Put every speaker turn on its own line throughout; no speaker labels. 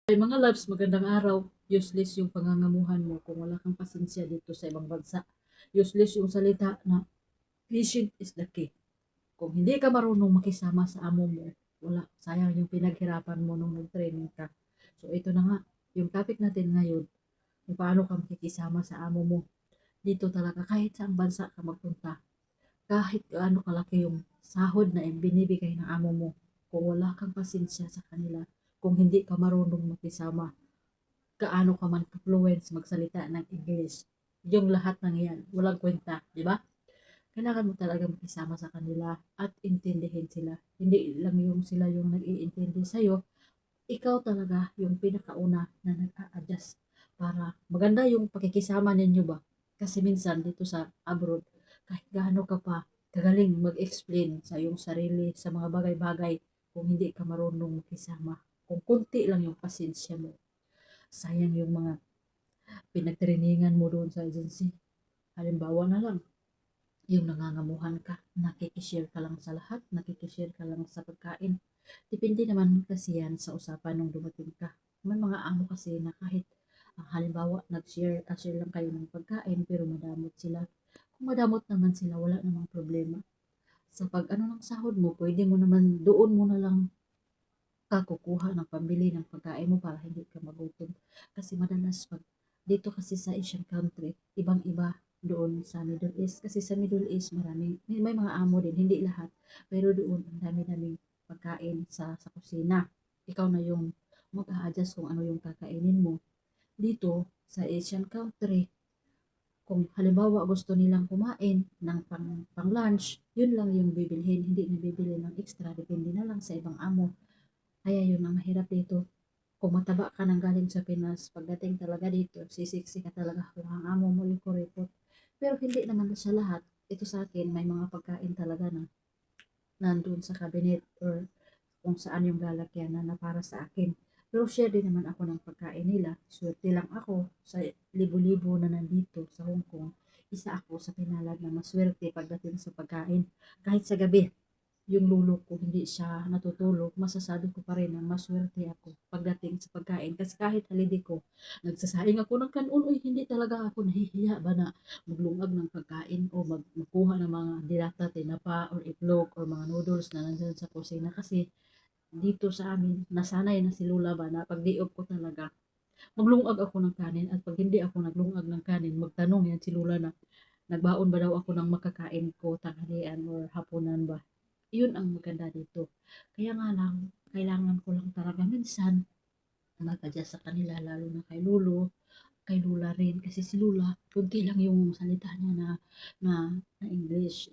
Ay mga loves, magandang araw. Useless yung pangangamuhan mo kung wala kang pasensya dito sa ibang bansa. Useless yung salita na patient is the key. Kung hindi ka marunong makisama sa amo mo, wala. Sayang yung pinaghirapan mo nung nag-training ka. So ito na nga, yung topic natin ngayon, kung paano ka makikisama sa amo mo. Dito talaga, kahit saang bansa ka magpunta, kahit gaano kalaki yung sahod na binibigay ng amo mo, kung wala kang pasensya sa kanila, kung hindi ka marunong makisama, gaano ka man ka-fluence magsalita ng English, yung lahat ng yan, walang kwenta, di ba? Kailangan mo talaga makisama sa kanila at intindihin sila. Hindi lang yung sila yung nag-iintindi sa'yo, ikaw talaga yung pinakauna na nag-a-adjust para maganda yung pakikisama ninyo ba? Kasi minsan dito sa abroad, kahit gaano ka pa kagaling mag-explain sa iyong sarili sa mga bagay-bagay, kung hindi ka marunong makisama, kung kunti lang yung pasensya mo, sayang yung mga pinagtriningan mo doon sa agency. Halimbawa na lang, yung nangangamuhan ka, nakikishare ka lang sa lahat, nakikishare ka lang sa pagkain. Depende naman kasi yan sa usapan nung dumating ka. May mga amo kasi na kahit halimbawa share lang kayo ng pagkain pero madamot sila. Kung madamot naman sila, wala namang problema. Sa pag ano ng sahod mo, pwede mo naman doon mo na lang ka kukuha ng pambili ng pagkain mo para hindi ka magutom. Kasi madalas pag dito kasi sa Asian country, ibang-iba doon sa Middle East. Kasi sa Middle East, may mga amo din, hindi lahat. Pero doon, ang dami-daming pagkain sa kusina. Ikaw na yung mag-a-adjust kung ano yung kakainin mo. Dito, sa Asian country, kung halimbawa gusto nilang kumain ng pang lunch, yun lang yung bibilhin, hindi na bibili ng extra, depende na lang sa ibang amo. Kaya yun ang mahirap dito. Kung mataba ka nang galing sa Pinas, pagdating talaga dito, sisiksi ka talaga kung ang amo mo yung kuripot. Pero hindi naman sa lahat. Ito sa akin, may mga pagkain talaga na nandun sa cabinet or kung saan yung lalagyan na para sa akin. Pero share din naman ako ng pagkain nila. Swerte lang ako sa libo-libo na nandito sa Hong Kong. Isa ako sa pinalad na maswerte pagdating sa pagkain. Kahit sa gabi, yung lulo ko hindi siya natutulog, masasabi ko pa rin na maswerte ako pagdating sa pagkain. Kasi kahit holiday ko, nagsasaing ako ng kanon, uy, hindi talaga ako nahihiya ba na maglungag ng pagkain o magkuha ng mga dilata, tinapa, or itlog, or mga noodles na nandyan sa kusina. Kasi dito sa amin, nasanay na si Lola ba na pag diop ko talaga, maglungag ako ng kanin at pag hindi ako naglungag ng kanin, magtanong yan si Lola na nagbaon ba daw ako ng makakain ko tanghalian or hapunan ba. Yun ang maganda dito. Kaya nga lang, kailangan ko lang talaga minsan mag-adjust sa kanila, lalo na kay Lula rin. Kasi si Lula, kunti lang yung salita niya na, na English.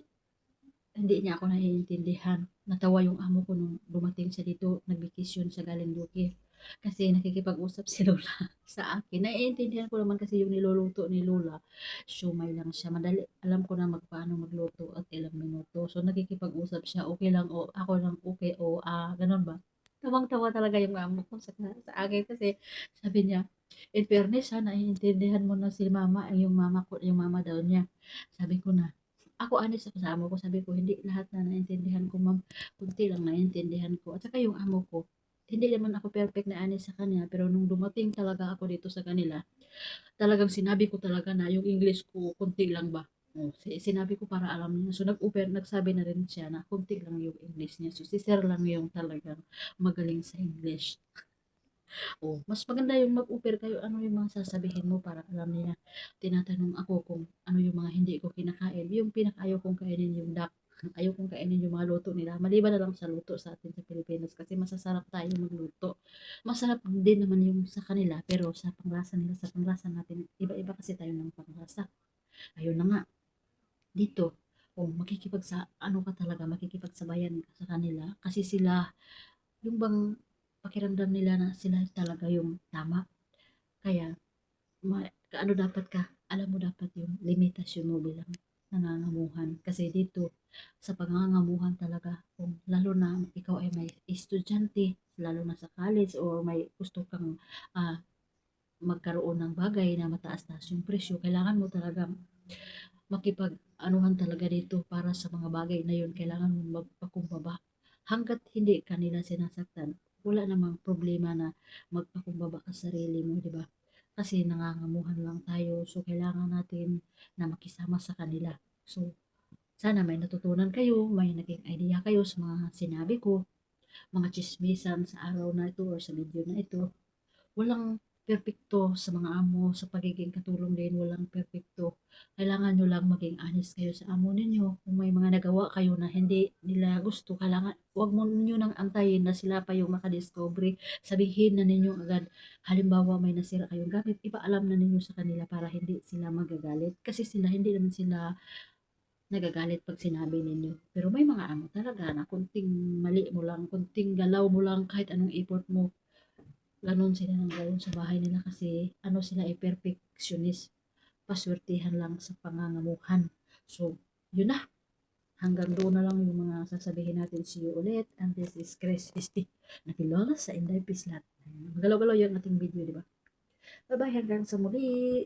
Hindi niya ako naiintindihan. Natawa yung amo ko nung dumating siya dito, nagbikisyon siya galing UK. Kasi nakikipag-usap si Lola sa akin. Naiintindihan ko naman kasi yung niluluto ni Lola. Siomai lang siya. Madali, alam ko na magpaano magluto at ilang minuto. So nakikipag-usap siya, okay lang o ako lang okay o ganun ba? Tawang-tawa talaga yung amo ko sa akin kasi sabi niya, in fairness ha, naiintindihan mo na si mama, yung mama ko, yung mama daw niya. Sabi ko na, ako honest ako sa amo ko, sabi ko, hindi lahat na naintindihan ko, ma'am. Kunti lang naintindihan ko. At saka yung amo ko, hindi naman ako perfect na honest sa kanya, pero nung dumating talaga ako dito sa kanila, talagang sinabi ko talaga na yung English ko, kunti lang ba? Oh, sinabi ko para alam niya. So nagsabi na rin siya na kunti lang yung English niya. So si Sir lang yung talagang magaling sa English. Oh, mas maganda yung mag-offer kayo ano yung mga sasabihin mo para alam niya. Tinatanong ako kung ano yung mga hindi ko kinakain. Yung pinakaayaw kong kainin yung duck. Ayaw kong kainin yung mga luto nila. Maliban na lang sa luto sa atin sa Pilipinas kasi masasarap tayo magluto. Masarap din naman yung sa kanila pero sa panglasa nila, sa panglasa natin, iba-iba kasi tayo ng panglasa. Ayun na nga, dito, kung ano ka talaga, makikipagsabayan ka sa kanila kasi sila, yung bang pakiramdam nila na sila talaga yung tama. Kaya, ano dapat ka, alam mo dapat yung limitasyon mo bilang nangangamuhan. Kasi dito, sa pangangamuhan talaga, kung lalo na ikaw ay may estudyante, lalo na sa college, or may gusto kang ah, magkaroon ng bagay na mataas-taas yung presyo, kailangan mo talaga makipag-anuhan talaga dito para sa mga bagay na yun, kailangan mo magpakumbaba. Hanggat hindi kanila sinasaktan, wala namang problema na magpakumbaba ka sa sarili mo, di ba? Kasi nangangamuhan lang tayo, so kailangan natin na makisama sa kanila. So, sana may natutunan kayo, may naging idea kayo sa mga sinabi ko, mga chismisan sa araw na ito or sa video na ito. Walang perpekto sa mga amo, sa pagiging katulong din, walang perpekto. Kailangan nyo lang maging honest kayo sa amo ninyo. Kung may mga nagawa kayo na hindi nila gusto, kailangan, wag mo nyo nang antayin na sila pa yung makadiscovery. Sabihin na ninyo agad, halimbawa may nasira kayong gamit, ipaalam na ninyo sa kanila para hindi sila magagalit. Kasi sila, hindi naman sila nagagalit pag sinabi ninyo. Pero may mga amo talaga na kunting mali mo lang, kunting galaw mo lang, kahit anong effort mo, ganon sila ng ganon sa bahay nila kasi ano sila ay perfectionist. Paswertihan lang sa pangangamuhan. So, yun na. Hanggang doon na lang yung mga sasabihin natin. See you ulit. And this is Chris Pisti. Nakilola sa Inday Pislat. Galaw-galaw yung ating video, di ba? Bye-bye hanggang sa muli.